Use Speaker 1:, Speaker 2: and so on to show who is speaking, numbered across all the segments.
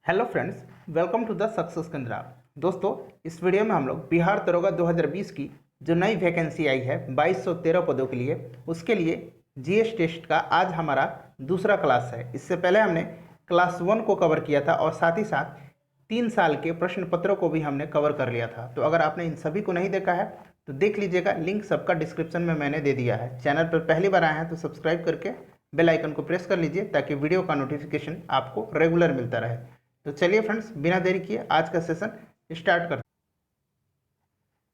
Speaker 1: Hello friends, welcome to the success Kendra. दोस्तों, इस video में हम लोग बिहार दरोगा 2020 की जो नई वैकेंसी आई है 2213 पदों के लिए, उसके लिए जीएस टेस्ट का आज हमारा दूसरा क्लास है। इससे पहले हमने क्लास 1 को कवर किया था और साथ ही साथ 3 साल के प्रश्न पत्रों को भी हमने कवर कर लिया था। तो अगर आपने इन सभी को नहीं देखा है तो देख लीजिएगा, लिंक सबका डिस्क्रिप्शन में मैंने दे दिया है। चैनल पर पहली बार आए हैं तो सब्सक्राइब करके बेल आइकन को प्रेस कर लीजिए ताकि वीडियो का नोटिफिकेशन आपको रेगुलर मिलता रहे। तो चलिए फ्रेंड्स, बिना देरी किए आज का सेशन स्टार्ट करते हैं।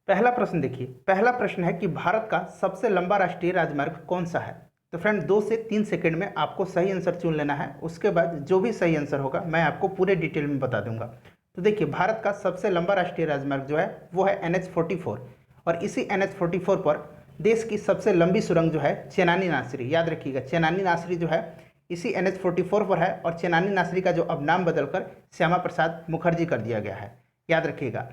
Speaker 1: पहला प्रश्न देखिए। पहला प्रश्न है कि भारत का सबसे लंबा राष्ट्रीय राजमार्ग कौन सा है। तो फ्रेंड 2 से 3 सेकंड में आपको सही आंसर चुन लेना है। उसके बाद जो भी सही आंसर होगा मैं आपको पूरे डिटेल में बता दूंगा। तो देखिए, भारत का सबसे लंबा राष्ट्रीय राजमार्ग जो है वो है NH44 और इसी NH44 पर देश की सबसे लंबी सुरंग जो है चेनानी नासरी। याद रखिएगा, चेनानी नासरी जो है इसी NH44 पर है और चेनानी नासरी का जो अब नाम बदलकर श्यामा प्रसाद मुखर्जी कर दिया गया है। याद रखिएगा,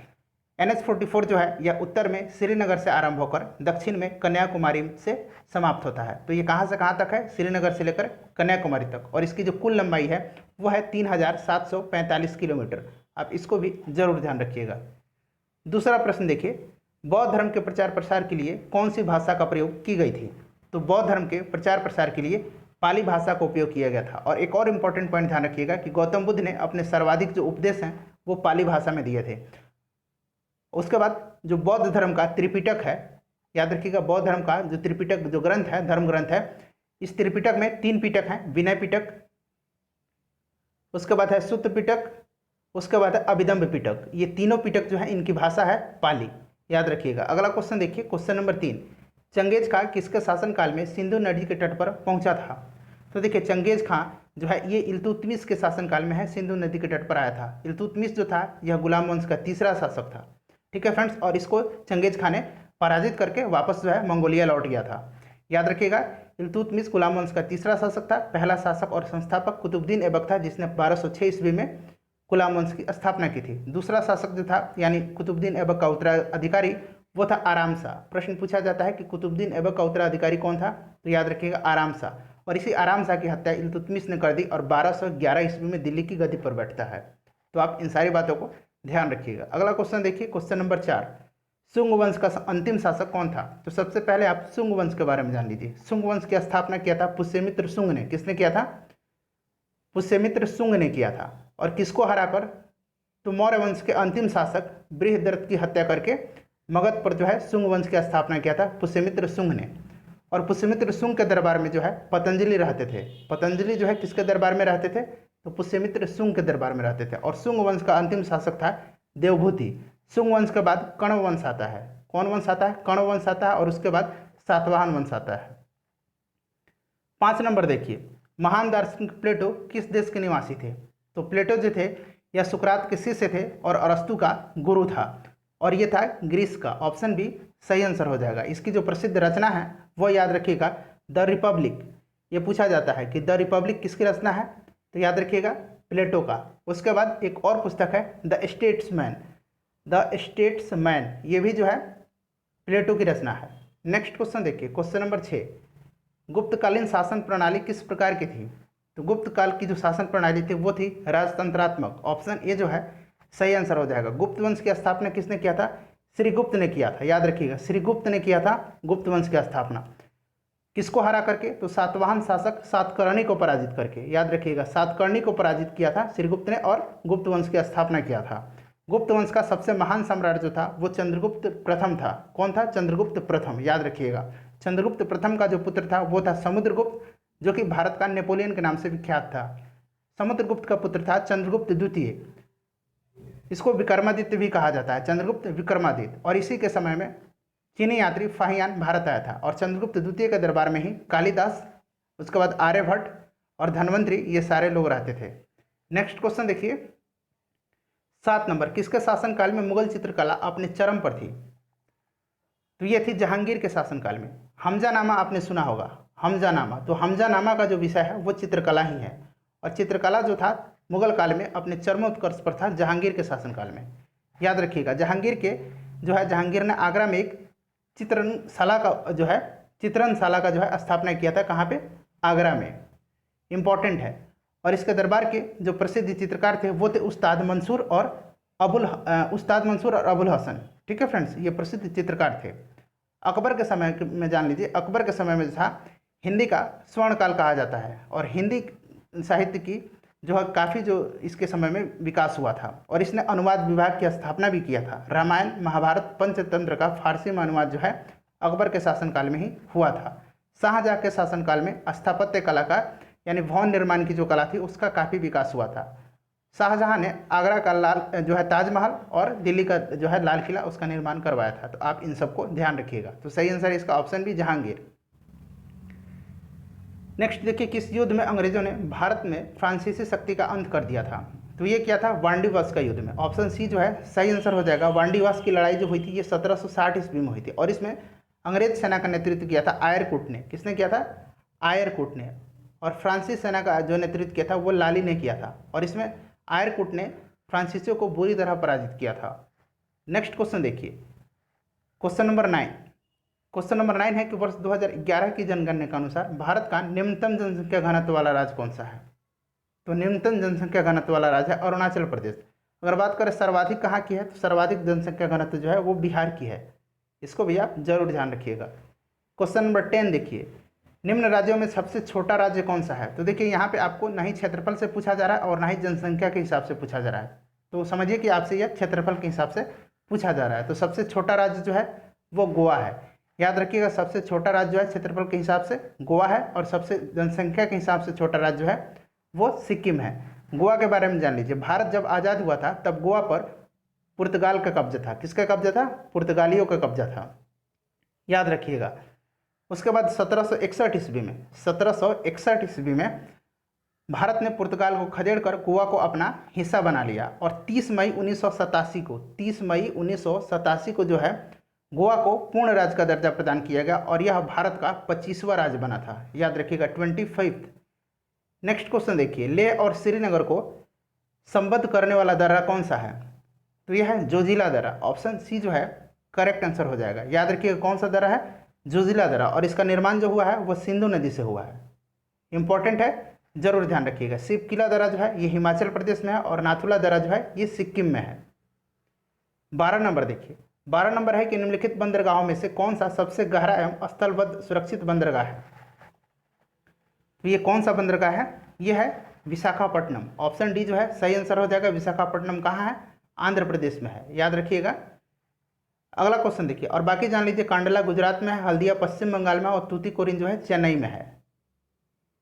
Speaker 1: NH44 जो है यह उत्तर में श्रीनगर से आरंभ होकर दक्षिण में कन्याकुमारी से समाप्त होता है। तो ये कहाँ से कहाँ तक है? श्रीनगर से लेकर कन्याकुमारी तक। और इसकी जो कुल लंबाई है वो है 3745 किलोमीटर। आप इसको भी जरूर ध्यान रखिएगा। दूसरा प्रश्न देखिए, बौद्ध धर्म के प्रचार प्रसार के लिए कौन सी भाषा का प्रयोग की गई थी। तो बौद्ध धर्म के प्रचार प्रसार के लिए पाली भाषा का उपयोग किया गया था। और एक और इम्पॉर्टेंट पॉइंट ध्यान रखिएगा कि गौतम बुद्ध ने अपने सर्वाधिक जो उपदेश हैं वो पाली भाषा में दिए थे। उसके बाद जो बौद्ध धर्म का त्रिपिटक है, याद रखिएगा, बौद्ध धर्म का जो त्रिपिटक जो ग्रंथ है, धर्म ग्रंथ है, इस त्रिपिटक में 3 पिटक हैं। विनय पिटक, उसके बाद है सूत्र पिटक, उसके बाद है अभिधम्म पिटक। ये तीनों पिटक जो है इनकी भाषा है पाली। याद रखिएगा। अगला क्वेश्चन देखिए, क्वेश्चन नंबर 3। चंगेज खां किसके शासनकाल में सिंधु नदी के तट पर पहुंचा था। तो देखिए, चंगेज खां जो है ये इल्तुतमिश के शासनकाल में है, सिंधु नदी के तट पर आया था। इल्तुतमिश जो था यह गुलाम वंश का तीसरा शासक था। ठीक है फ्रेंड्स, और इसको चंगेज खां ने पराजित करके वापस जो है मंगोलिया लौट गया था। याद रखिएगा, इल्तुतमिश गुलाम वंश का तीसरा शासक था। पहला शासक और संस्थापक कुतुबुद्दीन ऐबक था, जिसने 1206 ईस्वी में गुलाम वंश की स्थापना की थी। दूसरा शासक जो था यानी कुतुबुद्दीन ऐबक का उत्तराधिकारी वो था आराम शाह। प्रश्न पूछा जाता है कि कुतुबुद्दीन ऐबक का उत्तराधिकारी कौन था, तो याद रखिएगा आराम शाह। और इसी आराम शाह की हत्या इल्तुतमिश ने कर दी और 1211 ईस्वी में दिल्ली की गद्दी पर बैठता है। तो आप इन सारी बातों को ध्यान रखिएगा। अगला क्वेश्चन देखिए, क्वेश्चन नंबर 4। शुंग वंश का अंतिम शासक कौन था। तो सबसे पहले आप शुंग वंश के बारे में जान लीजिए। शुंग वंश की स्थापना किया था पुष्यमित्र शुंग ने। किसने किया था? पुष्यमित्र शुंग ने किया था। और किसको हराकर? तो मौर्य वंश के अंतिम शासक बृहद्रथ की हत्या करके मगध पर जो है शुंग वंश की स्थापना किया था पुष्यमित्र शुंग ने। और पुष्यमित्र शुंग के दरबार में जो है पतंजलि रहते थे। पतंजलि जो है किसके दरबार में रहते थे? तो पुष्यमित्र शुंग के दरबार में रहते थे। और शुंग वंश का अंतिम शासक था देवभूति। शुंग वंश के बाद कण्व वंश आता है। कौन वंश आता है? कण्व वंश आता है। और उसके बाद सातवाहन वंश आता है। 5 नंबर देखिए, महान दार्शनिक प्लेटो किस देश के निवासी थे। तो प्लेटो जो थे यह सुकरात के शिष्य थे और अरस्तु का गुरु था। और ये था ग्रीस का। ऑप्शन बी सही आंसर हो जाएगा। इसकी जो प्रसिद्ध रचना है वो याद रखिएगा द रिपब्लिक। ये पूछा जाता है कि द रिपब्लिक किसकी रचना है, तो याद रखिएगा प्लेटो का। उसके बाद एक और पुस्तक है द स्टेट्समैन। द स्टेट्समैन ये भी जो है प्लेटो की रचना है। नेक्स्ट क्वेश्चन देखिए, क्वेश्चन नंबर 6। गुप्तकालीन शासन प्रणाली किस प्रकार की थी। तो गुप्त काल की जो शासन प्रणाली थी वो थी राजतंत्रात्मक। ऑप्शन ए जो है सही आंसर हो जाएगा। गुप्त वंश की स्थापना किसने किया था? श्रीगुप्त ने किया था। याद रखिएगा, श्रीगुप्त ने किया था गुप्त वंश की स्थापना। किसको हरा करके? तो सातवाहन शासक सातकर्णी को पराजित करके। याद रखिएगा, सातकर्णी को पराजित किया था श्रीगुप्त ने और गुप्त वंश की स्थापना किया था। गुप्त वंश का सबसे महान सम्राट जो था वो चंद्रगुप्त प्रथम था। कौन था? चंद्रगुप्त प्रथम। याद रखिएगा, चंद्रगुप्त प्रथम का जो पुत्र था वो था समुद्रगुप्त, जो कि भारत का नेपोलियन के नाम से विख्यात था। समुद्रगुप्त का पुत्र था चंद्रगुप्त द्वितीय। इसको विक्रमादित्य भी कहा जाता है, चंद्रगुप्त विक्रमादित्य। और इसी के समय में चीनी यात्री फाहियान भारत आया था और चंद्रगुप्त द्वितीय के दरबार में ही कालिदास, उसके बाद आर्यभट्ट और धन्वंतरी, ये सारे लोग रहते थे। नेक्स्ट क्वेश्चन देखिए, 7 नंबर। किसके शासनकाल में मुगल चित्रकला अपने चरम पर थी। तो ये थी जहांगीर के शासनकाल में। हमजानामा आपने सुना होगा, हमजानामा। तो हमजानामा का जो विषय है वो चित्रकला ही है। और चित्रकला जो था मुगल काल में अपने चरमोत्कर्ष पर था जहांगीर के शासनकाल में। याद रखिएगा, जहांगीर के जो है जहांगीर ने आगरा में एक चित्रणशाला का जो है स्थापना किया था। कहाँ पे? आगरा में। इम्पॉर्टेंट है। और इसके दरबार के जो प्रसिद्ध चित्रकार थे वो थे उस्ताद मंसूर और अबुल हसन। ठीक है फ्रेंड्स, ये प्रसिद्ध चित्रकार थे। अकबर के समय में जान लीजिए, अकबर के समय में था हिंदी का स्वर्ण काल कहा जाता है, और हिंदी साहित्य की जो है काफ़ी जो इसके समय में विकास हुआ था, और इसने अनुवाद विभाग की स्थापना भी किया था। रामायण, महाभारत, पंचतंत्र का फारसी में अनुवाद जो है अकबर के शासनकाल में ही हुआ था। शाहजहाँ के शासनकाल में स्थापत्य कला का यानी भवन निर्माण की जो कला थी उसका काफ़ी विकास हुआ था। शाहजहाँ ने आगरा का लाल जो है ताजमहल और दिल्ली का जो है लाल किला उसका निर्माण करवाया था। तो आप इन सबको ध्यान रखिएगा। तो सही आंसर इसका ऑप्शन भी जहांगीर। नेक्स्ट देखिए, किस युद्ध में अंग्रेजों ने भारत में फ्रांसीसी शक्ति का अंत कर दिया था? तो ये क्या था? वांडीवास का युद्ध में। ऑप्शन सी जो है सही आंसर हो जाएगा। वांडीवास की लड़ाई जो हुई थी ये 1760 ईस्वी में हुई थी, और इसमें अंग्रेज सेना का नेतृत्व किया था आयरकुट ने। किसने किया था? आयरकुट ने। और फ्रांसीसी सेना का जो नेतृत्व किया था वो लाली ने किया था, और इसमें आयरकुट ने फ्रांसीसियों को बुरी तरह पराजित किया था। नेक्स्ट क्वेश्चन देखिए, क्वेश्चन नंबर 9। क्वेश्चन नंबर 9 है कि वर्ष 2011 की जनगणना के अनुसार भारत का निम्नतम जनसंख्या घनत्व वाला राज्य कौन सा है? तो निम्नतम जनसंख्या घनत्व वाला राज्य है अरुणाचल प्रदेश। अगर बात करें सर्वाधिक कहाँ की है, तो सर्वाधिक जनसंख्या घनत्व जो है वो बिहार की है। इसको भी आप जरूर ध्यान रखिएगा। क्वेश्चन नंबर 10 देखिए, निम्न राज्यों में सबसे छोटा राज्य कौन सा है? तो देखिए यहाँ पे आपको ना ही क्षेत्रफल से पूछा जा रहा है और ना ही जनसंख्या के हिसाब से पूछा जा रहा है। तो समझिए कि आपसे यह क्षेत्रफल के हिसाब से पूछा जा रहा है। तो सबसे छोटा राज्य जो है वो गोवा है। याद रखिएगा, सबसे छोटा राज्य जो है क्षेत्रफल के हिसाब से गोवा है, और सबसे जनसंख्या के हिसाब से छोटा राज्य जो है वो सिक्किम है। गोवा के बारे में जान लीजिए, भारत जब आज़ाद हुआ था तब गोवा पर पुर्तगाल का कब्जा था। किसका कब्जा था? पुर्तगालियों का कब्जा था, याद रखिएगा। उसके बाद 1761 ईस्वी में 1761 ईस्वी में भारत ने पुर्तगाल को खदेड़कर गोवा को अपना हिस्सा बना लिया, और 30 मई 1987 को जो है गोवा को पूर्ण राज्य का दर्जा प्रदान किया गया, और यह भारत का 25वां राज्य बना था। याद रखिएगा, 25। नेक्स्ट क्वेश्चन देखिए, लेह और श्रीनगर को संबद्ध करने वाला दर्रा कौन सा है? तो यह है जोजिला दर्रा। ऑप्शन सी जो है करेक्ट आंसर हो जाएगा। याद रखिएगा कौन सा दर्रा है? जोजिला दर्रा। और इसका निर्माण जो हुआ है वह सिंधु नदी से हुआ है। इंपॉर्टेंट है, जरूर ध्यान रखिएगा। शिवकिला दर्रा जो है ये हिमाचल प्रदेश में है, और नाथुला दर्रा जो है ये सिक्किम में है। 12 नंबर देखिए, 12 नंबर है कि निम्नलिखित बंदरगाहों में से कौन सा सबसे गहरा एवं स्थलबद्ध सुरक्षित बंदरगाह है? तो ये कौन सा बंदरगाह है? ये है विशाखापट्टनम। ऑप्शन डी जो है सही आंसर हो जाएगा। विशाखापट्टनम कहाँ है? आंध्र प्रदेश में है, याद रखिएगा। अगला क्वेश्चन देखिए, और बाकी जान लीजिए, कांडला गुजरात में है, हल्दिया पश्चिम बंगाल में, और तूतीकोरिन जो है चेन्नई में है,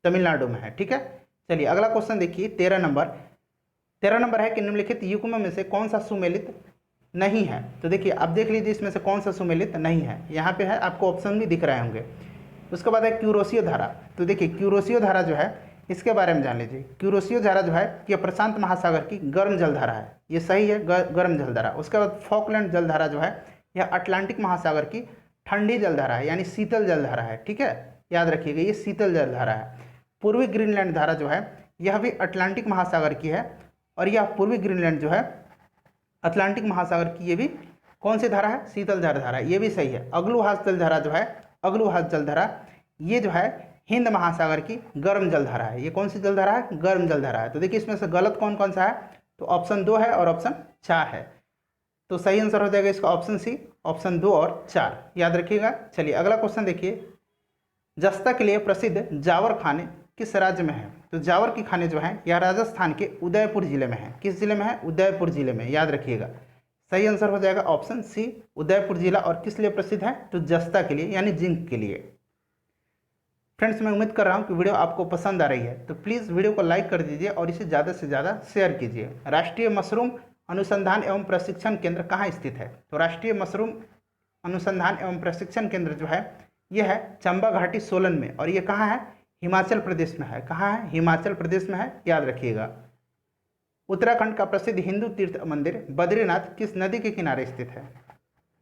Speaker 1: तमिलनाडु में है। ठीक है, चलिए अगला क्वेश्चन देखिए, 13 नंबर। 13 नंबर है कि निम्नलिखित युग्म में से कौन सा सुमेलित नहीं है? तो देखिए अब देख लीजिए इसमें से कौन सा सुमेलित नहीं है। यहाँ पे है, आपको ऑप्शन भी दिख रहे होंगे। उसके बाद है क्यूरोसियो धारा। तो देखिए क्यूरोसियो धारा जो है इसके बारे में जान लीजिए। क्यूरोसियो धारा जो है ये प्रशांत महासागर की गर्म जलधारा है, ये सही है, गर्म जलधारा। उसके बाद फॉकलैंड जलधारा जो है यह अटलांटिक महासागर की ठंडी जलधारा है, यानी शीतल जलधारा है। ठीक है, याद रखिएगा ये शीतल जलधारा है। पूर्वी ग्रीनलैंड धारा जो है यह भी अटलांटिक महासागर की है, और यह पूर्वी ग्रीनलैंड जो है अटलांटिक महासागर की, ये भी कौन सी धारा है? शीतल धारा है, ये भी सही है। अग्लुहास जलधारा जो है, अग्लुहास जलधारा ये जो है हिंद महासागर की गर्म जलधारा है। ये कौन सी जलधारा है? गर्म जलधारा है। तो देखिए इसमें से गलत कौन कौन सा है? तो ऑप्शन 2 है और ऑप्शन 4 है। तो सही आंसर हो जाएगा इसका ऑप्शन सी, ऑप्शन 2 और 4, याद रखिएगा। चलिए अगला क्वेश्चन देखिए, जस्ता के लिए प्रसिद्ध जावर खाने किस राज्य में है? तो जावर की खाने जो है यह राजस्थान के उदयपुर जिले में है। किस जिले में है? उदयपुर जिले में, याद रखिएगा। सही आंसर हो जाएगा ऑप्शन सी, उदयपुर जिला। और किस लिए प्रसिद्ध है? तो जस्ता के लिए, यानी जिंक के लिए। फ्रेंड्स मैं उम्मीद कर रहा हूँ कि वीडियो आपको पसंद आ रही है, तो प्लीज़ वीडियो को लाइक कर दीजिए और इसे ज़्यादा से ज़्यादा शेयर कीजिए। राष्ट्रीय मशरूम अनुसंधान एवं प्रशिक्षण केंद्र कहाँ स्थित है? तो राष्ट्रीय मशरूम अनुसंधान एवं प्रशिक्षण केंद्र जो है यह है चंबा घाटी सोलन में, और ये कहाँ है? हिमाचल प्रदेश में है। कहाँ है? हिमाचल प्रदेश में है, याद रखिएगा। उत्तराखंड का प्रसिद्ध हिंदू तीर्थ मंदिर बद्रीनाथ किस नदी के किनारे स्थित है?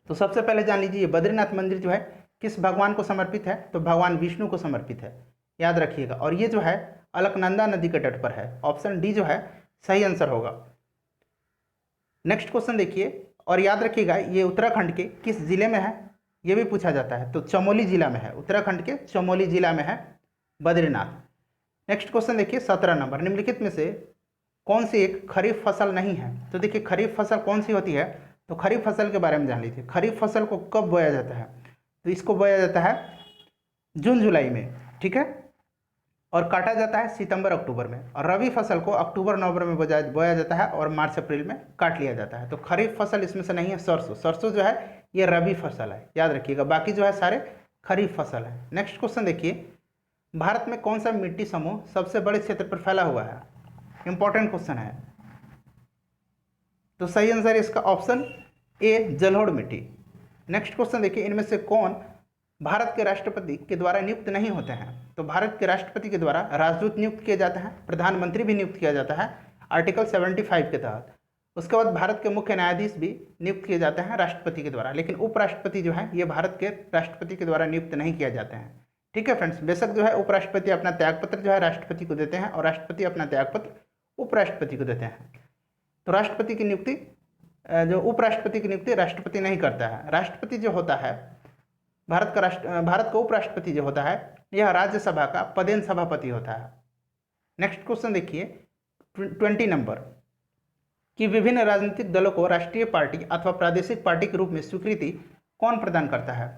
Speaker 1: तो सबसे पहले जान लीजिए बद्रीनाथ मंदिर जो है किस भगवान को समर्पित है? तो भगवान विष्णु को समर्पित है, याद रखिएगा। और ये जो है अलकनंदा नदी के तट पर है। ऑप्शन डी जो है सही आंसर होगा। नेक्स्ट क्वेश्चन देखिए, और याद रखिएगा ये उत्तराखंड के किस जिले में है? ये भी पूछा जाता है। तो चमोली जिला में है, उत्तराखंड के चमोली जिला में है बद्रीनाथ। नेक्स्ट क्वेश्चन देखिए 17 नंबर, निम्नलिखित में से कौन सी एक खरीफ फसल नहीं है। तो देखिए खरीफ फसल कौन सी होती है, तो खरीफ फसल के बारे में जान लीजिए। खरीफ फसल को कब बोया जाता है, तो इसको बोया जाता है जून जुलाई में, ठीक है, और काटा जाता है सितंबर अक्टूबर में। और रबी फसल को अक्टूबर नवंबर में बोया जाता है और मार्च अप्रैल में काट लिया जाता है। तो खरीफ फसल इसमें से नहीं है। सरसों, सरसों जो है ये रबी फसल है, याद रखिएगा, बाकी जो है सारे खरीफ फसल है। नेक्स्ट क्वेश्चन देखिए, भारत में कौन सा मिट्टी समूह सबसे बड़े क्षेत्र पर फैला हुआ है। इंपॉर्टेंट क्वेश्चन है। तो सही आंसर इसका ऑप्शन ए, जलोढ़ मिट्टी। नेक्स्ट क्वेश्चन देखिए, इनमें से कौन भारत के राष्ट्रपति के द्वारा नियुक्त नहीं होते हैं। तो भारत के राष्ट्रपति के द्वारा राजदूत नियुक्त किए जाते हैं, प्रधानमंत्री भी नियुक्त किया जाता है आर्टिकल 75 के तहत। उसके बाद भारत के मुख्य न्यायाधीश भी नियुक्त किए जाते हैं राष्ट्रपति के द्वारा, लेकिन उपराष्ट्रपति जो है ये भारत के राष्ट्रपति के द्वारा नियुक्त नहीं किया जाते हैं। ठीक है फ्रेंड्स, बेशक जो है उपराष्ट्रपति अपना त्यागपत्र जो है राष्ट्रपति को देते हैं और राष्ट्रपति अपना त्यागपत्र उपराष्ट्रपति को देते हैं। तो राष्ट्रपति की नियुक्ति जो उपराष्ट्रपति की नियुक्ति राष्ट्रपति नहीं करता है। राष्ट्रपति जो होता है भारत का उपराष्ट्रपति जो होता है यह राज्यसभा का पदेन सभापति होता है। नेक्स्ट क्वेश्चन देखिए 20 नंबर, कि विभिन्न राजनीतिक दलों को राष्ट्रीय पार्टी अथवा प्रादेशिक पार्टी के रूप में स्वीकृति कौन प्रदान करता है।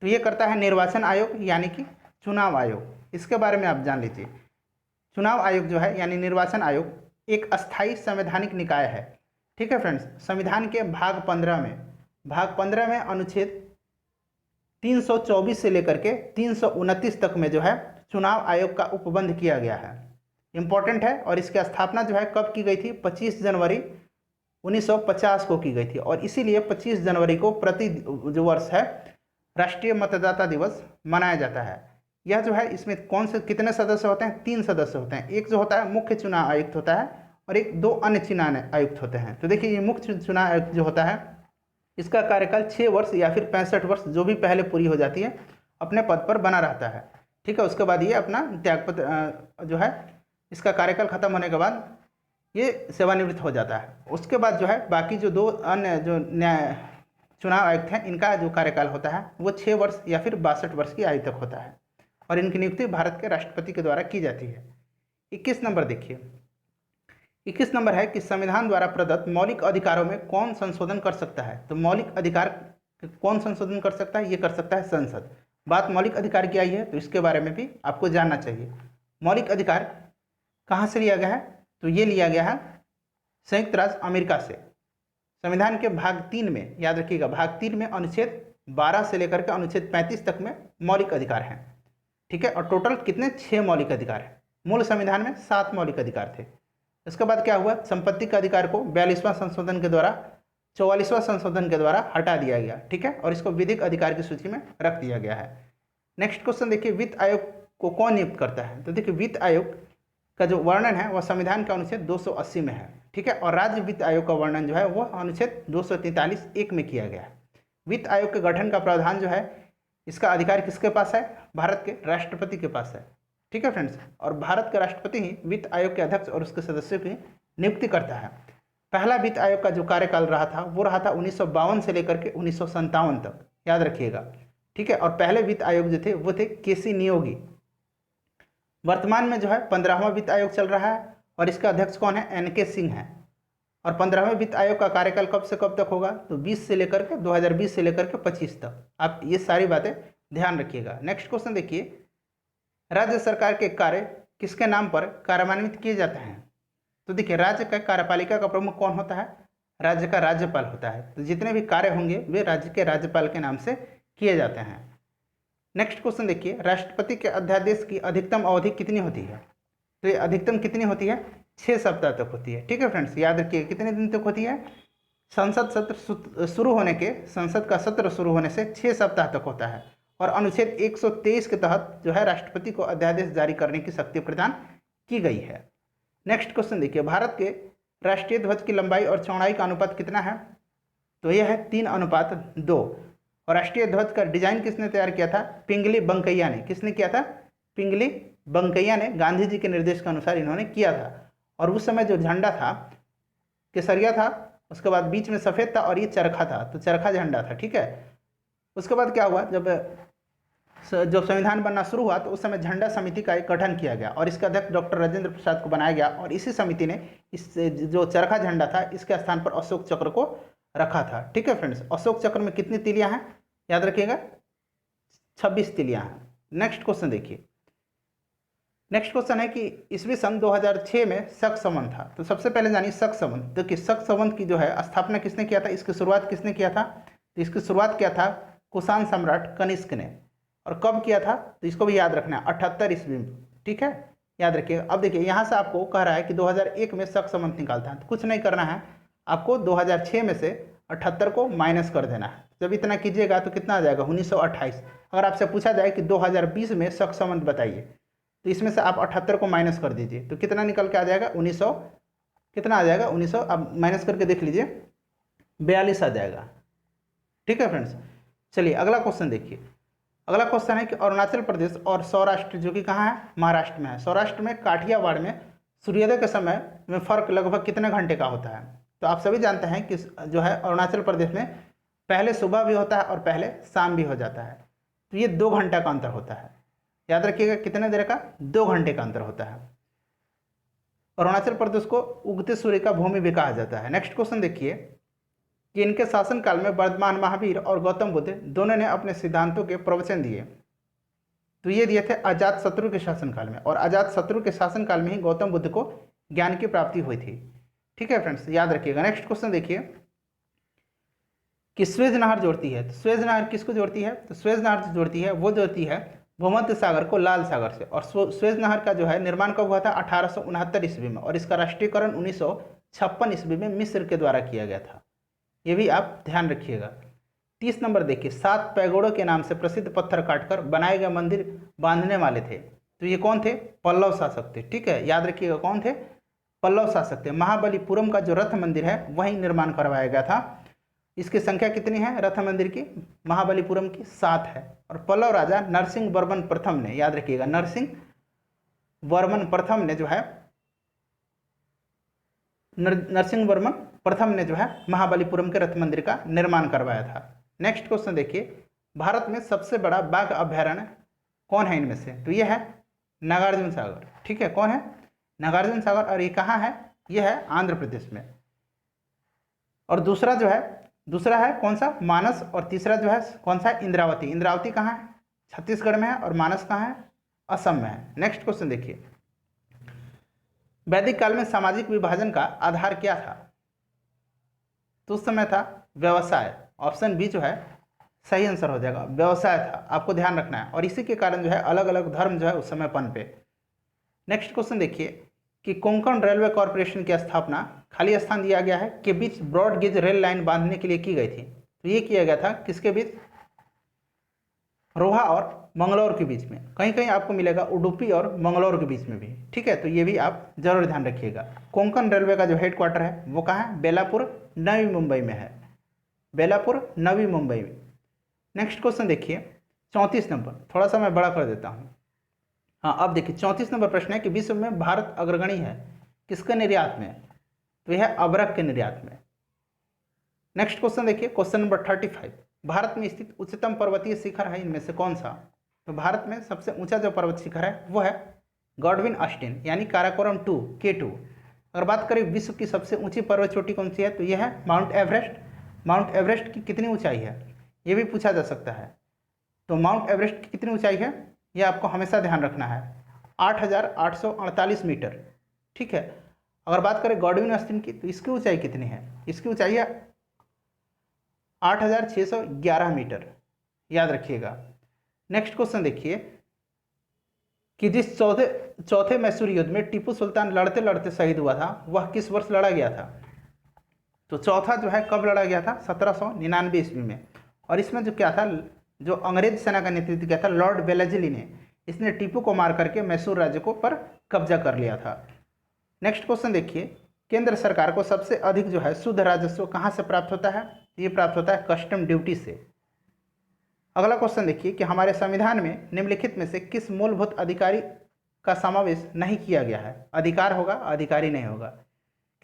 Speaker 1: तो ये करता है निर्वाचन आयोग यानी कि चुनाव आयोग। इसके बारे में आप जान लीजिए। चुनाव आयोग जो है यानी निर्वाचन आयोग एक अस्थायी संवैधानिक निकाय है। ठीक है फ्रेंड्स, संविधान के भाग 15 में अनुच्छेद 324 से लेकर के 329 तक में जो है चुनाव आयोग का उपबंध किया गया है। इंपॉर्टेंट है। और इसकी स्थापना जो है कब की गई थी, 25 जनवरी 1950 को की गई थी। और इसीलिए 25 जनवरी को प्रति जो वर्ष है राष्ट्रीय मतदाता दिवस मनाया जाता है। यह जो है इसमें कौन से कितने सदस्य होते हैं, 3 सदस्य होते हैं। एक जो होता है मुख्य चुनाव आयुक्त होता है और एक 2 अन्य चुनाव आयुक्त होते हैं। तो देखिए ये मुख्य चुनाव आयुक्त जो होता है इसका कार्यकाल 6 वर्ष या फिर 65 वर्ष जो भी पहले पूरी हो जाती है अपने पद पर बना रहता है। ठीक है, उसके बाद ये अपना त्यागपत्र जो है इसका कार्यकाल खत्म होने के बाद ये सेवानिवृत्त हो जाता है। उसके बाद जो है बाकी जो 2 अन्य जो चुनाव आयुक्त हैं इनका जो कार्यकाल होता है वो 6 वर्ष या फिर 62 वर्ष की आयु तक होता है और इनकी नियुक्ति भारत के राष्ट्रपति के द्वारा की जाती है। 21 नंबर देखिए, 21 नंबर है कि संविधान द्वारा प्रदत्त मौलिक अधिकारों में कौन संशोधन कर सकता है। तो मौलिक अधिकार कौन संशोधन कर सकता है, ये कर सकता है संसद। बात मौलिक अधिकार की आई है तो इसके बारे में भी आपको जानना चाहिए। मौलिक अधिकार कहाँ से लिया गया है, तो ये लिया गया है संयुक्त राज्य अमेरिका से। संविधान के भाग 3 में, याद रखिएगा, भाग 3 में अनुच्छेद 12 से लेकर के अनुच्छेद 35 तक में मौलिक अधिकार हैं। ठीक है, और टोटल कितने 6 मौलिक अधिकार हैं। मूल संविधान में 7 मौलिक अधिकार थे। इसके बाद क्या हुआ, संपत्ति का अधिकार को 42वां संशोधन के द्वारा 44वां संशोधन के द्वारा हटा दिया गया। ठीक है, और इसको विधिक अधिकार की सूची में रख दिया गया है। नेक्स्ट क्वेश्चन देखिए, वित्त आयोग को कौन नियुक्त करता है। तो देखिए वित्त आयोग का जो वर्णन है वह संविधान का अनुच्छेद 280 में है। ठीक है, और राज्य वित्त आयोग का वर्णन जो है वह अनुच्छेद 243(1) में किया गया है। वित्त आयोग के गठन का प्रावधान जो है इसका अधिकार किसके पास है, भारत के राष्ट्रपति के पास है। ठीक है फ्रेंड्स, और भारत का राष्ट्रपति ही वित्त आयोग के अध्यक्ष और उसके सदस्यों की नियुक्ति करता है। पहला वित्त आयोग का जो कार्यकाल रहा था वो रहा था 1952 से लेकर के 1957 तक, याद रखिएगा। ठीक है, और पहले वित्त आयोग जो थे वो थे केसी नियोगी। वर्तमान में जो है 15वां वित्त आयोग चल रहा है और इसका अध्यक्ष कौन है, NK सिंह है। और 15वें वित्त आयोग का कार्यकाल कब से कब तक होगा, तो 2020 से लेकर के 25 तक। आप ये सारी बातें ध्यान रखिएगा। नेक्स्ट क्वेश्चन देखिए, राज्य सरकार के कार्य किसके नाम पर कार्यान्वित किए जाते हैं। तो देखिए राज्य का कार्यपालिका का प्रमुख कौन होता है, राज्य का राज्यपाल होता है। तो जितने भी कार्य होंगे वे राज्य के राज्यपाल के नाम से किए जाते हैं। नेक्स्ट क्वेश्चन देखिए, राष्ट्रपति के अध्यादेश की अधिकतम अवधि कितनी होती है। तो ये अधिकतम कितनी होती है, 6 सप्ताह तक होती है। ठीक है फ्रेंड्स, याद रखिए कितने दिन तक होती है, संसद का सत्र शुरू होने से 6 सप्ताह तक होता है। और अनुच्छेद 123 के तहत जो है राष्ट्रपति को अध्यादेश जारी करने की शक्ति प्रदान की गई है। नेक्स्ट क्वेश्चन देखिए, भारत के राष्ट्रीय ध्वज की लंबाई और चौड़ाई का अनुपात कितना है। तो यह है 3:2। और राष्ट्रीय ध्वज का डिजाइन किसने तैयार किया था, पिंगली बंकैया ने। किसने किया था, पिंगली बंकैया ने गांधी जी के निर्देश के अनुसार इन्होंने किया था। और उस समय जो झंडा था केसरिया था, उसके बाद बीच में सफ़ेद था और ये चरखा था, तो चरखा झंडा था। ठीक है, उसके बाद क्या हुआ, जब जब संविधान बनना शुरू हुआ तो उस समय झंडा समिति का एक गठन किया गया और इसका अध्यक्ष डॉक्टर राजेंद्र प्रसाद को बनाया गया और इसी समिति ने इस जो चरखा झंडा था इसके स्थान पर अशोक चक्र को रखा था। ठीक है फ्रेंड्स, अशोक चक्र में कितनी तिलियां हैं याद रखिएगा, 26 तिलियां हैं। नेक्स्ट क्वेश्चन देखिए, नेक्स्ट क्वेश्चन है कि ईस्वी सन 2006 में शक संवत था। तो सबसे पहले जानिए शक संवत। देखिए शक संवत की जो है स्थापना किसने किया था, इसकी शुरुआत किसने किया था, तो इसकी शुरुआत किया था कुषाण सम्राट कनिष्क ने। और कब किया था, तो इसको भी याद रखना है 78 ईस्वी में। ठीक है, याद रखिएगा। अब देखिए यहाँ से आपको कह रहा है कि 2001 में शक संवत निकालता है, तो कुछ नहीं करना है, आपको 2006 में से 78 को माइनस कर देना है। जब इतना कीजिएगा तो कितना आ जाएगा 1928। अगर आपसे पूछा जाए कि 2020 में शक संवत बताइए, तो इसमें से आप 78 को माइनस कर दीजिए, तो कितना निकल के आ जाएगा 1900, कितना आ जाएगा 1900, अब माइनस करके देख लीजिए 42 आ जाएगा। ठीक है फ्रेंड्स, चलिए अगला क्वेश्चन देखिए। अगला क्वेश्चन है कि अरुणाचल प्रदेश और सौराष्ट्र जो कि कहाँ है, महाराष्ट्र में है, सौराष्ट्र में काठियावाड़ में सूर्योदय के समय में फर्क लगभग कितने घंटे का होता है। तो आप सभी जानते हैं कि जो है अरुणाचल प्रदेश में पहले सुबह भी होता है और पहले शाम भी हो जाता है, तो ये 2 घंटा का अंतर होता है। याद रखिएगा कितने देर का, 2 घंटे का अंतर होता है। अरुणाचल प्रदेश को उगते सूर्य का भूमि भी कहा जाता है। नेक्स्ट क्वेश्चन देखिए कि इनके शासनकाल में वर्धमान महावीर और गौतम बुद्ध दोनों ने अपने सिद्धांतों के प्रवचन दिए। तो ये दिए थे अजात शत्रु के शासनकाल में, और अजात शत्रु के शासनकाल में ही गौतम बुद्ध को ज्ञान की प्राप्ति हुई थी। ठीक है फ्रेंड्स, याद रखिएगा। नेक्स्ट क्वेश्चन देखिए कि स्वेज नहर जोड़ती है। तो स्वेज नहर किसको जोड़ती है, तो स्वेज नहर जो जोड़ती है वो जोड़ती है भूमध्य सागर को लाल सागर से। और स्वेज नहर का जो है निर्माण कब हुआ था, 1869 ईस्वी में, और इसका राष्ट्रीयकरण 1956 ईस्वी में मिस्र के द्वारा किया गया था। ये भी आप ध्यान रखिएगा। 30 नंबर देखिए, 7 पैगोड़ों के नाम से प्रसिद्ध पत्थर काटकर बनाए गए मंदिर बांधने वाले थे। तो ये कौन थे, पल्लव शासक थे। ठीक है, याद रखिएगा कौन थे, पल्लव शासक थे। महाबलीपुरम का जो रथ मंदिर है वहीं निर्माण करवाया गया था। इसकी संख्या कितनी है रथ मंदिर की, महाबलीपुरम की 7 है। और पल्लव राजा नरसिंह वर्मन प्रथम ने, याद रखिएगा नरसिंह वर्मन प्रथम ने जो है नरसिंह वर्मन प्रथम ने जो है महाबलीपुरम के रथ मंदिर का निर्माण करवाया था। नेक्स्ट क्वेश्चन देखिए, भारत में सबसे बड़ा बाघ अभ्यारण्य कौन है इनमें से, तो ये है नागार्जुन सागर। ठीक है, कौन है, नागार्जुन सागर, और ये कहाँ है, ये है आंध्र प्रदेश में। और दूसरा जो है, दूसरा है कौन सा, मानस, और तीसरा जो है कौन सा, इंद्रावती। इंद्रावती कहाँ है, छत्तीसगढ़ में है, और मानस कहाँ है, असम में है। नेक्स्ट क्वेश्चन देखिए, वैदिक काल में सामाजिक विभाजन का आधार क्या था, तो उस समय था व्यवसाय। ऑप्शन बी जो है सही आंसर हो जाएगा, व्यवसाय था, आपको ध्यान रखना है। और इसी के कारण जो है अलग अलग धर्म जो है उस समय पनपे। नेक्स्ट क्वेश्चन देखिए कि कोंकण रेलवे कॉरपोरेशन की स्थापना खाली स्थान दिया गया है के बीच ब्रॉड गेज रेल लाइन बांधने के लिए की गई थी। तो ये किया गया था किसके बीच, रोहा और मंगलौर के बीच में। कहीं कहीं आपको मिलेगा उडुपी और मंगलौर के बीच में भी। ठीक है, तो ये भी आप जरूर ध्यान रखिएगा। कोंकण रेलवे का जो हेडक्वार्टर है वो कहाँ है, बेलापुर नवी मुंबई में है, बेलापुर नवी मुंबई में। नेक्स्ट क्वेश्चन देखिए 34 नंबर, थोड़ा सा मैं बड़ा कर देता हूँ। हाँ, अब देखिए 34 नंबर प्रश्न है कि विश्व में भारत अग्रगणी है किसके निर्यात में, तो यह है अबरख के निर्यात में। नेक्स्ट क्वेश्चन देखिए, क्वेश्चन नंबर 35, भारत में स्थित उच्चतम पर्वतीय शिखर है इनमें से कौन सा। तो भारत में सबसे ऊंचा जो पर्वत शिखर है वो है गॉडविन ऑस्टिन यानी काराकोरम 2 K2। अगर बात करें विश्व की सबसे ऊंची पर्वत चोटी कौन सी है, तो यह है माउंट एवरेस्ट। माउंट एवरेस्ट की कितनी ऊंचाई है, ये भी पूछा जा सकता है। तो माउंट एवरेस्ट की कितनी ऊंचाई है, ये आपको हमेशा ध्यान रखना है, 8,848 मीटर। ठीक है, अगर बात करें गॉडविन ऑस्टिन की, तो इसकी ऊंचाई कितनी है, इसकी ऊंचाई है 8,611 मीटर, याद रखिएगा। नेक्स्ट क्वेश्चन देखिए कि जिस चौथे मैसूर युद्ध में टीपू सुल्तान लड़ते लड़ते शहीद हुआ था वह किस वर्ष लड़ा गया था। तो चौथा जो है कब लड़ा गया था, 1799 ईस्वी में। और इसमें जो क्या था, जो अंग्रेज सेना का नेतृत्व किया था लॉर्ड वेलेस्ली ने, इसने टीपू को मार करके मैसूर राज्य को पर कब्जा कर लिया था। नेक्स्ट क्वेश्चन देखिए, केंद्र सरकार को सबसे अधिक जो है शुद्ध राजस्व कहाँ से प्राप्त होता है, ये प्राप्त होता है कस्टम ड्यूटी से। अगला क्वेश्चन देखिए कि हमारे संविधान में निम्नलिखित में से किस मूलभूत अधिकारी का समावेश नहीं किया गया है। अधिकार होगा, अधिकारी नहीं होगा।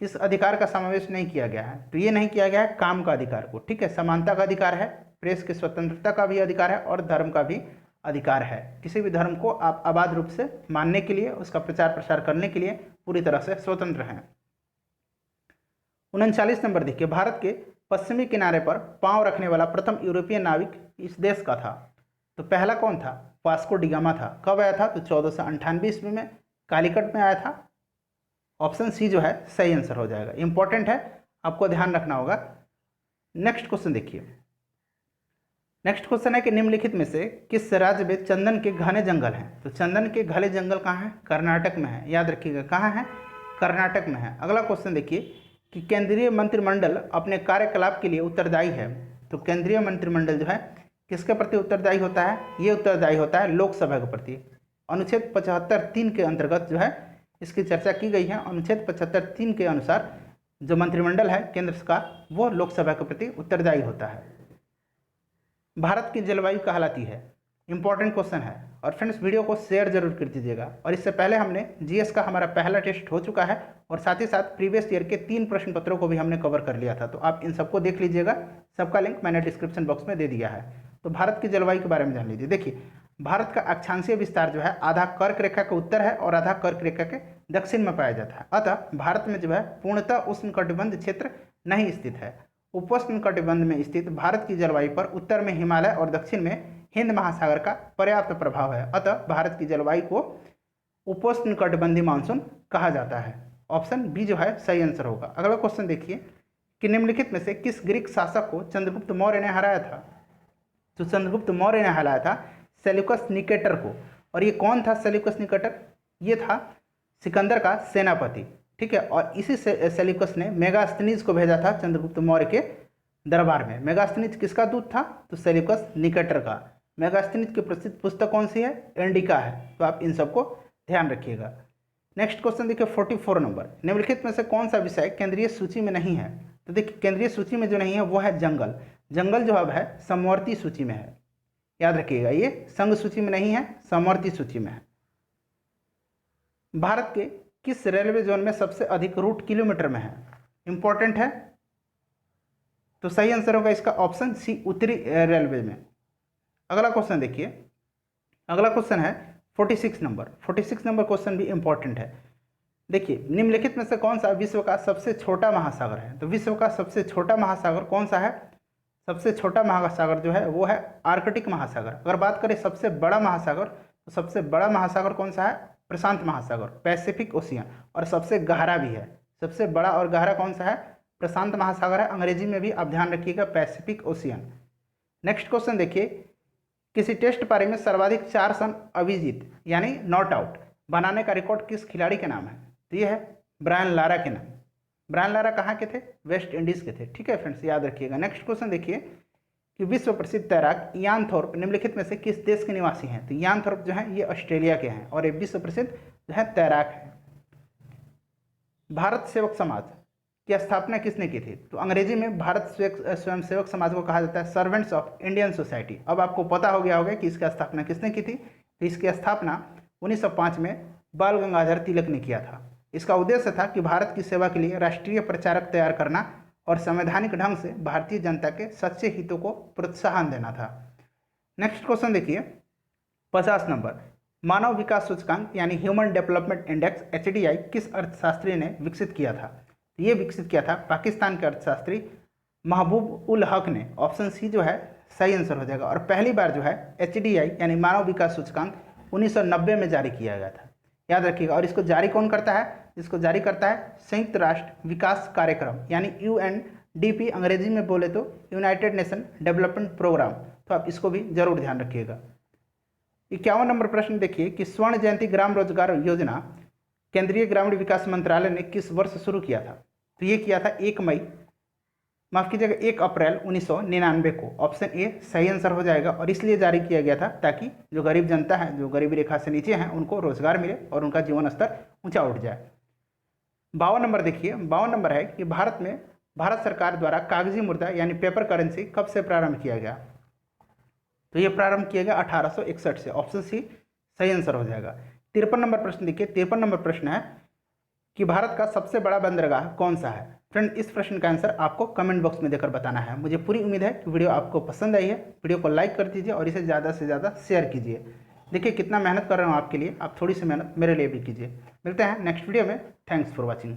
Speaker 1: किस अधिकार का समावेश नहीं किया गया है, तो ये नहीं किया गया है काम का अधिकार को। ठीक है, समानता का अधिकार है, प्रेस की स्वतंत्रता का भी अधिकार है, और धर्म का भी अधिकार है। किसी भी धर्म को आप अबाध रूप से मानने के लिए, उसका प्रचार प्रसार करने के लिए पूरी तरह से स्वतंत्र हैं। 39 नंबर देखिए, भारत के पश्चिमी किनारे पर पांव रखने वाला प्रथम यूरोपीय नाविक इस देश का था। तो पहला कौन था? वास्को डी गामा था। कब आया था? तो 1498 ईस्वी में कालीकट में आया था। ऑप्शन सी जो है सही आंसर हो जाएगा। इंपॉर्टेंट है, आपको ध्यान रखना होगा। नेक्स्ट क्वेश्चन देखिए, नेक्स्ट क्वेश्चन है कि निम्नलिखित में से किस राज्य में चंदन के घने जंगल हैं? तो चंदन के घने जंगल कहाँ हैं? कर्नाटक में है। याद रखिएगा, कहाँ है? कर्नाटक में है। अगला क्वेश्चन देखिए कि केंद्रीय मंत्रिमंडल अपने कार्यकलाप के लिए उत्तरदायी है। तो केंद्रीय मंत्रिमंडल जो है किसके प्रति उत्तरदायी होता है? ये उत्तरदायी होता है लोकसभा के प्रति। अनुच्छेद 75(3) के अंतर्गत जो है इसकी चर्चा की गई है। अनुच्छेद 75(3) के अनुसार जो मंत्रिमंडल है केंद्र का, वो लोकसभा के प्रति उत्तरदायी होता है। भारत की जलवायु कहलाती है। इंपॉर्टेंट क्वेश्चन है। और फ्रेंड्स, वीडियो को शेयर जरूर कर दीजिएगा। और इससे पहले हमने जीएस का हमारा पहला टेस्ट हो चुका है और साथ ही साथ प्रीवियस ईयर के 3 प्रश्न पत्रों को भी हमने कवर कर लिया था। तो आप इन सबको देख लीजिएगा, सबका लिंक मैंने डिस्क्रिप्शन बॉक्स में दे दिया है। तो भारत की जलवायु के बारे में जान लीजिए। देखिए, भारत का अक्षांशीय विस्तार जो है आधा कर्क रेखा के उत्तर है और आधा कर्क रेखा के दक्षिण में पाया जाता है। अतः भारत में जो है पूर्णतः उष्णकटिबंध क्षेत्र नहीं स्थित है। उपोष्ण कटिबंध में स्थित भारत की जलवायु पर उत्तर में हिमालय और दक्षिण में हिंद महासागर का पर्याप्त प्रभाव है। अतः भारत की जलवायु को उपोष्ण कटिबंधीय मानसून कहा जाता है। ऑप्शन बी जो है सही आंसर होगा। अगला क्वेश्चन देखिए कि निम्नलिखित में से किस ग्रीक शासक को चंद्रगुप्त मौर्य ने हराया था? तो चंद्रगुप्त मौर्य ने हराया था सेल्यूकस निकेटर को। और ये कौन था सेल्यूकस निकेटर? ये था सिकंदर का सेनापति। ठीक है, और इसी सेल्यूकस ने मेगास्थनीज को भेजा था चंद्रगुप्त मौर्य के दरबार में। मेगास्थनीज किसका दूत था? तो सेल्यूकस निकेटर का। मेगास्थनीज की प्रसिद्ध पुस्तक कौन सी है? इंडिका है। तो आप इन सबको ध्यान रखिएगा। नेक्स्ट क्वेश्चन देखिए 44 नंबर, निम्नलिखित में से कौन सा विषय केंद्रीय सूची में नहीं है? तो देखिए, केंद्रीय सूची में जो नहीं है वो है जंगल। जंगल जो अब है समवर्ती सूची में है। याद रखिएगा, ये संघ सूची में नहीं है, समवर्ती सूची में है। भारत के किस रेलवे जोन में सबसे अधिक रूट किलोमीटर में है? इंपॉर्टेंट है। तो सही आंसर होगा इसका ऑप्शन सी, उत्तरी रेलवे में। अगला क्वेश्चन देखिए, अगला क्वेश्चन है 46 नंबर। 46 नंबर क्वेश्चन भी इंपॉर्टेंट है। देखिए, निम्नलिखित में से कौन सा विश्व का सबसे छोटा महासागर है? तो विश्व का सबसे छोटा महासागर कौन सा है? सबसे छोटा महासागर जो है वो है आर्कटिक महासागर। अगर बात करें सबसे बड़ा महासागर, तो सबसे बड़ा महासागर कौन सा है? प्रशांत महासागर, पैसिफिक ओशियन। और सबसे गहरा भी है। सबसे बड़ा और गहरा कौन सा है? प्रशांत महासागर है। अंग्रेजी में भी आप ध्यान रखिएगा, पैसिफिक ओशियन। नेक्स्ट क्वेश्चन देखिए, किसी टेस्ट पारी में सर्वाधिक 4 रन अभिजीत यानी नॉट आउट बनाने का रिकॉर्ड किस खिलाड़ी के नाम है? तो ये है ब्रायन लारा के नाम। ब्रायन लारा कहाँ के थे? वेस्ट इंडीज के थे। ठीक है फ्रेंड्स, याद रखिएगा। नेक्स्ट क्वेश्चन देखिए कि विश्व प्रसिद्ध तैराक इयान थॉर्प निम्नलिखित में से किस देश के निवासी हैं? तो इयान थॉर्प जो है ये ऑस्ट्रेलिया के हैं और ये विश्व प्रसिद्ध जो है तैराक है। भारत सेवक समाज की स्थापना किसने की थी? तो अंग्रेजी में भारत स्वयंसेवक समाज को कहा जाता है सर्वेंट्स ऑफ इंडियन सोसाइटी। अब आपको पता हो गया होगा कि इसकी स्थापना किसने की थी। तो इसकी स्थापना 1905 में बाल गंगाधर तिलक ने किया था। इसका उद्देश्य था कि भारत की सेवा के लिए राष्ट्रीय प्रचारक तैयार करना और संवैधानिक ढंग से भारतीय जनता के सच्चे हितों को प्रोत्साहन देना था। नेक्स्ट क्वेश्चन देखिए 50 नंबर, मानव विकास सूचकांक यानी ह्यूमन डेवलपमेंट इंडेक्स HDI किस अर्थशास्त्री ने विकसित किया था? तो ये विकसित किया था पाकिस्तान के अर्थशास्त्री महबूब उल हक ने। ऑप्शन सी जो है सही आंसर हो जाएगा। और पहली बार जो है HDI यानी मानव विकास सूचकांक 1990 में जारी किया गया था। याद रखिएगा। और इसको जारी कौन करता है? इसको जारी करता है संयुक्त राष्ट्र विकास कार्यक्रम यानी UNDP, अंग्रेजी में बोले तो यूनाइटेड नेशन डेवलपमेंट प्रोग्राम। तो आप इसको भी जरूर ध्यान रखिएगा। 51 नंबर प्रश्न देखिए कि स्वर्ण जयंती ग्राम रोजगार योजना केंद्रीय ग्रामीण विकास मंत्रालय ने किस वर्ष शुरू किया था? तो ये किया था 1 अप्रैल 1999 को। ऑप्शन ए सही आंसर हो जाएगा। और इसलिए जारी किया गया था ताकि जो गरीब जनता है, जो गरीबी रेखा से नीचे हैं, उनको रोजगार मिले और उनका जीवन स्तर ऊंचा उठ जाए। 52 नंबर देखिए, 52 नंबर है कि भारत में भारत सरकार द्वारा कागजी मुद्रा यानी पेपर करेंसी कब से प्रारंभ किया गया? तो ये प्रारंभ किया गया 1861 से। ऑप्शन सी सही आंसर हो जाएगा। 53 नंबर प्रश्न देखिए, 53 नंबर प्रश्न है कि भारत का सबसे बड़ा बंदरगाह कौन सा है। फ्रेंड, इस प्रश्न का आंसर आपको कमेंट बॉक्स में देकर बताना है। मुझे पूरी उम्मीद है कि वीडियो आपको पसंद आई है। वीडियो को लाइक कर दीजिए और इसे ज़्यादा से ज़्यादा शेयर कीजिए। देखिए कितना मेहनत कर रहा हूँ आपके लिए, आप थोड़ी सी मेहनत मेरे लिए भी कीजिए। मिलते हैं नेक्स्ट वीडियो में। Thanks for watching.